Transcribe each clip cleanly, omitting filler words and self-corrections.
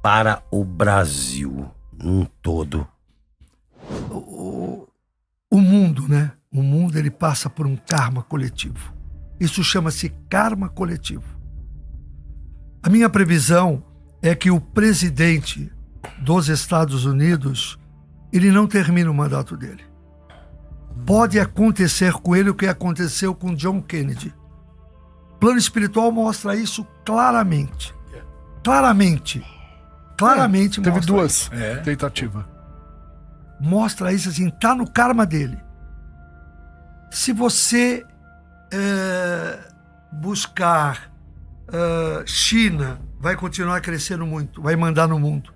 para o Brasil num todo? O mundo, né? O mundo, ele passa por um karma coletivo. Isso chama-se karma coletivo. A minha previsão é que o presidente dos Estados Unidos, ele não termina o mandato dele. Pode acontecer com ele o que aconteceu com John Kennedy. O plano espiritual mostra isso claramente. Claramente Teve mostra duas isso. tentativas. Mostra isso assim, tá no karma dele. Se você buscar China, vai continuar crescendo muito, vai mandar no mundo.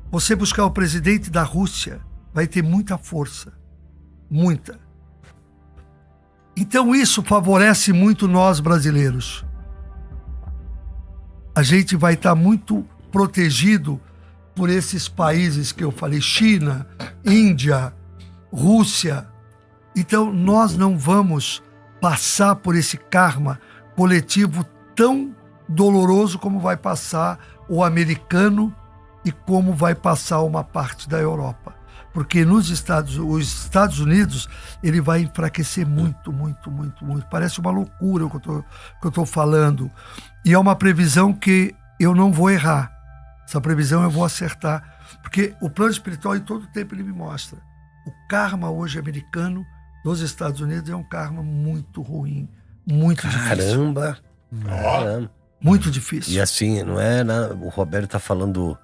Você buscar o presidente da Rússia, vai ter muita força. Muita. Então isso favorece muito nós brasileiros. A gente vai estar muito protegido por esses países que eu falei, China, Índia, Rússia. Então nós não vamos passar por esse karma coletivo tão doloroso como vai passar o americano e como vai passar uma parte da Europa. Porque os Estados Unidos, ele vai enfraquecer muito, muito, muito, muito. Parece uma loucura o que eu estou falando. E é uma previsão que eu não vou errar. Essa previsão eu vou acertar. Porque o plano espiritual, em todo tempo, ele me mostra. O karma hoje americano dos Estados Unidos é um karma muito ruim, muito difícil. Caramba! Muito difícil. E assim, não é nada, o Roberto tá falando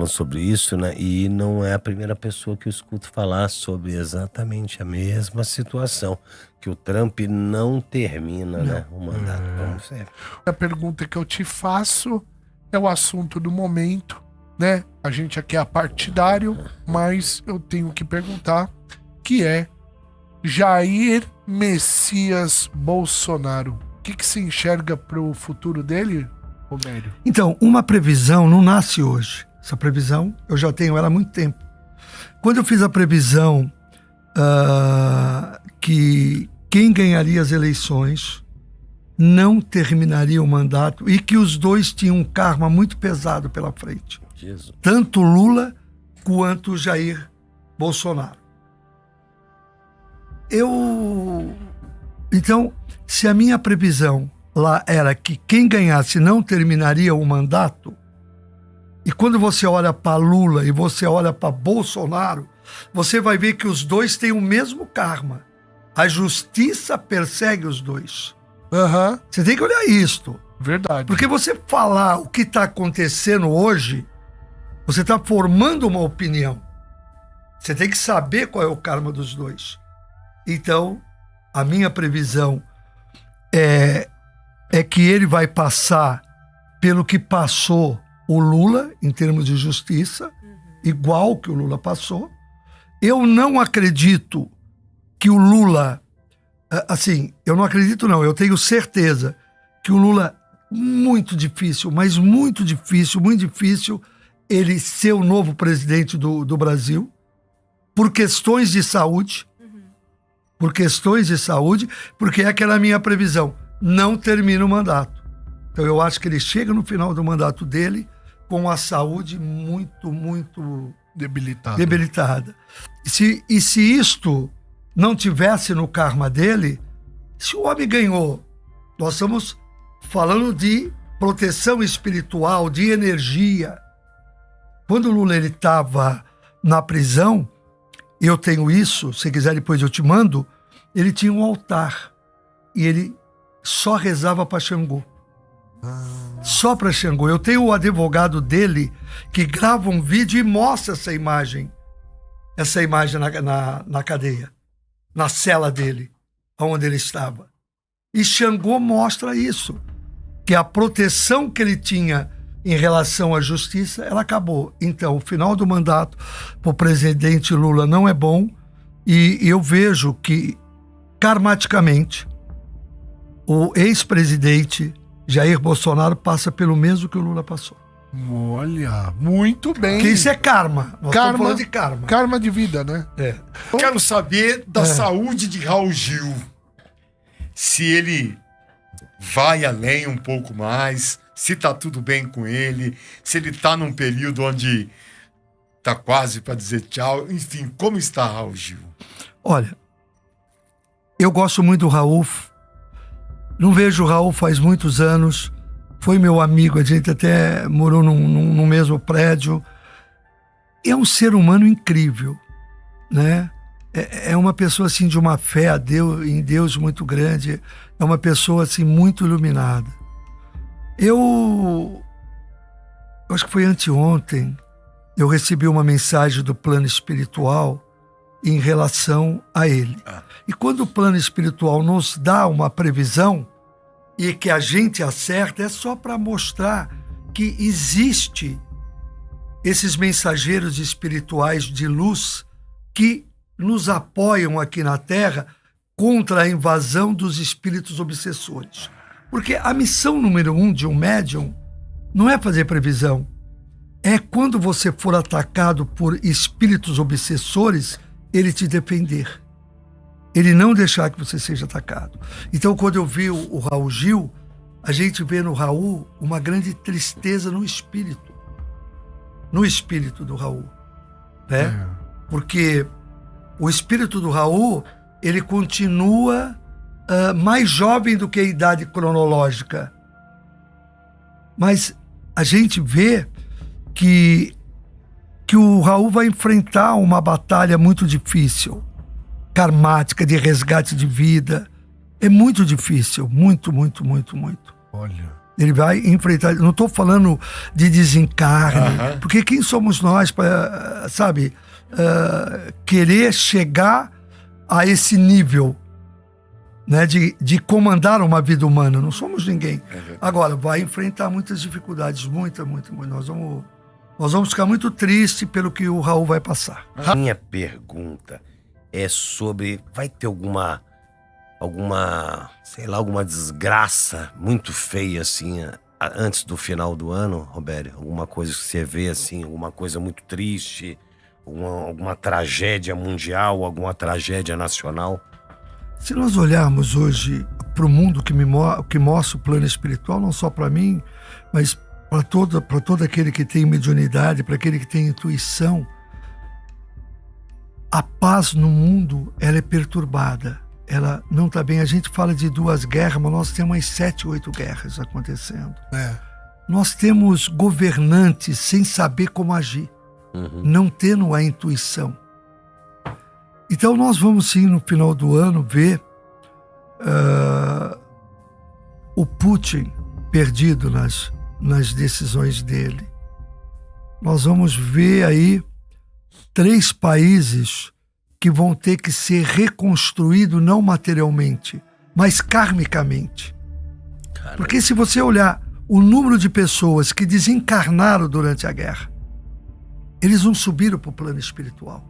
sobre isso, né? E não é a primeira pessoa que eu escuto falar sobre exatamente a mesma situação, que o Trump não termina, né, o mandato. Vamos ver. A pergunta que eu te faço é o assunto do momento, né? A gente aqui é partidário, mas eu tenho que perguntar, que é Jair Messias Bolsonaro. O que se enxerga pro futuro dele, Romério? Então, uma previsão não nasce hoje. Essa previsão, eu já tenho ela há muito tempo. Quando eu fiz a previsão que quem ganharia as eleições não terminaria o mandato e que os dois tinham um karma muito pesado pela frente. Jesus. Tanto Lula quanto Jair Bolsonaro. Então, se a minha previsão lá era que quem ganhasse não terminaria o mandato, e quando você olha para Lula e você olha para Bolsonaro, você vai ver que os dois têm o mesmo karma. A justiça persegue os dois. Você tem que olhar isto. Verdade. Porque você falar o que está acontecendo hoje, você está formando uma opinião. Você tem que saber qual é o karma dos dois. Então, a minha previsão é que ele vai passar pelo que passou o Lula, em termos de justiça, igual que o Lula passou. Eu não acredito que o Lula... Assim, eu não acredito não, eu tenho certeza que o Lula, muito difícil, mas muito difícil ele ser o novo presidente do Brasil, por questões de saúde, porque é aquela minha previsão, não termina o mandato. Então eu acho que ele chega no final do mandato dele com a saúde muito, muito debilitada. E se isto não tivesse no karma dele, se o homem ganhou, nós estamos falando de proteção espiritual, de energia. Quando o Lula estava na prisão, eu tenho isso, se quiser depois eu te mando, ele tinha um altar e ele só rezava para Xangô. Só para Xangô. Eu tenho o advogado dele que grava um vídeo e mostra essa imagem na cadeia, na cela dele, onde ele estava. E Xangô mostra isso, que a proteção que ele tinha em relação à justiça, ela acabou. Então, o final do mandato para o presidente Lula não é bom, e eu vejo que, karmaticamente, o ex-presidente Jair Bolsonaro passa pelo mesmo que o Lula passou. Olha, muito bem. Porque isso é karma. Nós estamos falando de karma. Karma de vida, né? Quero saber da saúde de Raul Gil. Se ele vai além um pouco mais, se tá tudo bem com ele, se ele tá num período onde tá quase para dizer tchau. Enfim, como está Raul Gil? Olha, eu gosto muito do Raul. Não vejo o Raul faz muitos anos. Foi meu amigo, a gente até morou no mesmo prédio. É um ser humano incrível, né? É uma pessoa assim de uma fé a Deus, em Deus muito grande. É uma pessoa assim muito iluminada. Eu acho que foi anteontem, eu recebi uma mensagem do plano espiritual em relação a ele. E quando o plano espiritual nos dá uma previsão e que a gente acerta, é só para mostrar que existe esses mensageiros espirituais de luz que nos apoiam aqui na Terra contra a invasão dos espíritos obsessores. Porque a missão número 1 de um médium não é fazer previsão. É quando você for atacado por espíritos obsessores, ele te defender. Ele não deixar que você seja atacado. Então, quando eu vi o Raul Gil, a gente vê no Raul uma grande tristeza no espírito. No espírito do Raul. Né? Porque o espírito do Raul, ele continua mais jovem do que a idade cronológica. Mas a gente vê que o Raul vai enfrentar uma batalha muito difícil, karmática, de resgate de vida. É muito difícil, muito, muito, muito, muito. Olha. Ele vai enfrentar, não estou falando de desencarne, porque quem somos nós para, sabe, querer chegar a esse nível, né, de comandar uma vida humana? Não somos ninguém. Agora, vai enfrentar muitas dificuldades, muita. Nós vamos ficar muito tristes pelo que o Raul vai passar. A minha pergunta é sobre, vai ter alguma, sei lá, alguma desgraça muito feia, assim, antes do final do ano, Robério? Alguma coisa que você vê, assim, alguma coisa muito triste, alguma tragédia mundial, alguma tragédia nacional? Se nós olharmos hoje para o mundo que mostra o plano espiritual, não só para mim, mas para todo aquele que tem mediunidade, para aquele que tem intuição, a paz no mundo, ela é perturbada. Ela não está bem. A gente fala de 2 guerras, mas nós temos umas 7, 8 guerras acontecendo. Nós temos governantes sem saber como agir, não tendo a intuição. Então nós vamos sim, no final do ano, ver o Putin perdido nas decisões dele. Nós vamos ver aí 3 países que vão ter que ser reconstruídos não materialmente, mas karmicamente. Caramba. Porque se você olhar o número de pessoas que desencarnaram durante a guerra, eles não subiram para o plano espiritual.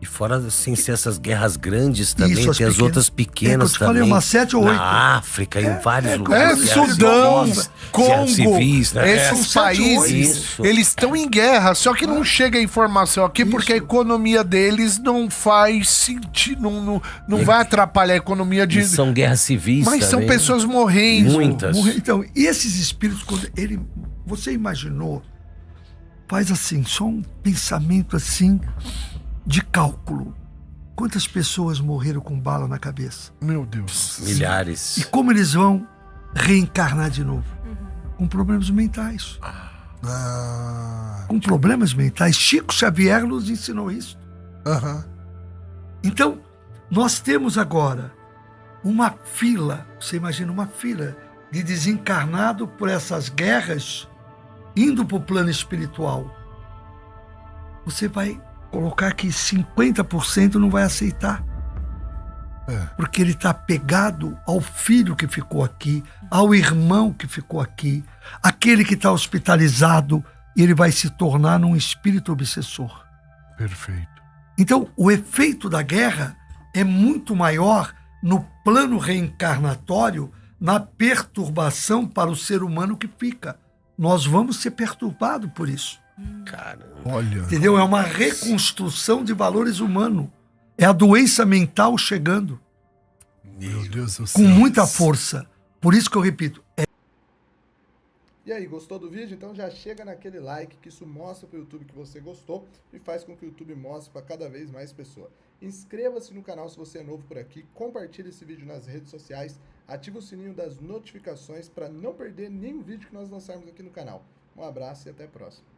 E fora, sem ser essas guerras grandes também, Isso, tem as outras pequenas eu te também. falei, umas 7 ou 8. Na África, em vários lugares. Sudão, Congo, civis, né? esses países, eles estão em guerra, só que não chega a informação aqui porque a economia deles não faz sentido, não vai atrapalhar a economia de... São guerras civis mas também. são pessoas morrendo. Muitas. Então, esses espíritos, quando você imaginou, faz assim, só um pensamento assim de cálculo. Quantas pessoas morreram com bala na cabeça? Meu Deus. Milhares. E como eles vão reencarnar de novo? Com problemas mentais. Com problemas mentais. Chico Xavier nos ensinou isso. Então, nós temos agora uma fila, você imagina uma fila de desencarnado por essas guerras indo para o plano espiritual. Você vai colocar que 50% não vai aceitar. Porque ele está apegado ao filho que ficou aqui, ao irmão que ficou aqui, aquele que está hospitalizado, e ele vai se tornar num espírito obsessor. Perfeito. Então, o efeito da guerra é muito maior no plano reencarnatório, na perturbação para o ser humano que fica. Nós vamos ser perturbados por isso. Caramba. Olha. Entendeu? É uma reconstrução de valores humanos. É a doença mental chegando. Meu Deus do céu. Com muita força. Por isso que eu repito. E aí, gostou do vídeo? Então já chega naquele like, que isso mostra para o YouTube que você gostou e faz com que o YouTube mostre para cada vez mais pessoas. Inscreva-se no canal se você é novo por aqui, compartilhe esse vídeo nas redes sociais, ative o sininho das notificações para não perder nenhum vídeo que nós lançarmos aqui no canal. Um abraço e até a próxima.